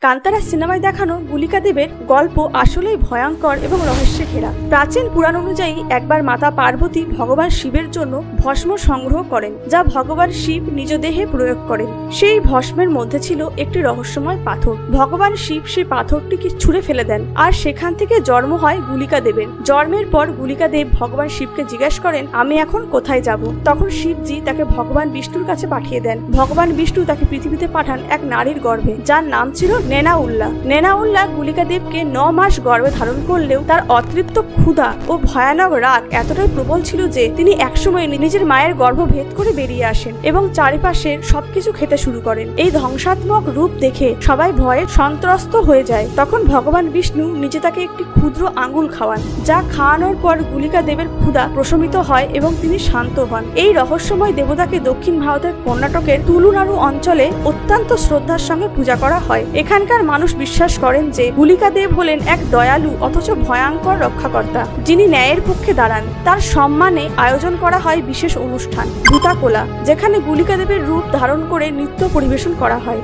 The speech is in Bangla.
কান্তারা সিনেমায় দেখানো গুলিকা দেবের গল্প আসলেই ভয়ঙ্কর এবং রহস্যে ঘেরা। প্রাচীন পুরাণ অনুযায়ী একবার মাতা পার্বতী ভগবান শিবের জন্য ভস্ম সংগ্রহ করেন, যা ভগবান শিব নিজ দেহে প্রয়োগ করেন। সেই ভস্মের মধ্যে ছিল একটি রহস্যময় পাথর। ভগবান শিব সেই পাথরটিকে ছুঁড়ে ফেলে দেন, আর সেখান থেকে জন্ম হয় গুলিকা দেবের। জন্মের পর গুলিকা দেব ভগবান শিবকে জিজ্ঞেস করেন, আমি এখন কোথায় যাব? তখন শিবজি তাকে ভগবান বিষ্ণুর কাছে পাঠিয়ে দেন। ভগবান বিষ্ণু তাকে পৃথিবীতে পাঠান এক নারীর গর্ভে, যার নাম ছিল নেনাউল্লাহ গুলিকা দেবকে 9 মাস গর্ভে ধারণ করলেও তার অতৃপ্ত ক্ষুধা ও ভয়ানক রাগ এতটাই প্রবল ছিল যে তিনি একসময় নিজের মায়ের গর্ভ ভেদ করে বেরিয়ে আসেন এবং চারিপাশের সবকিছু খেতে শুরু করেন। এই ধ্বংসাত্মক রূপ দেখে সবাই ভয়ে সন্ত্রস্ত হয়ে যায়। তখন ভগবান বিষ্ণু নিজে তাকে একটি ক্ষুদ্র আঙ্গুল খাওয়ান, যা খাওয়ানোর পর গুলিকা দেবের ক্ষুধা প্রশমিত হয় এবং তিনি শান্ত হন। এই রহস্যময় দেবতাকে দক্ষিণ ভারতের কর্ণাটকের তুলুনাড়ু অঞ্চলে অত্যন্ত শ্রদ্ধার সঙ্গে পূজা করা হয়। এখানকার মানুষ বিশ্বাস করেন যে গুলিকা দেব হলেন এক দয়ালু অথচ ভয়ঙ্কর রক্ষাকর্তা, যিনি ন্যায়ের পক্ষে দাঁড়ান। তার সম্মানে আয়োজন করা হয় বিশেষ অনুষ্ঠান ভূতাকোলা, যেখানে গুলিকা দেবের রূপ ধারণ করে নৃত্য পরিবেশন করা হয়।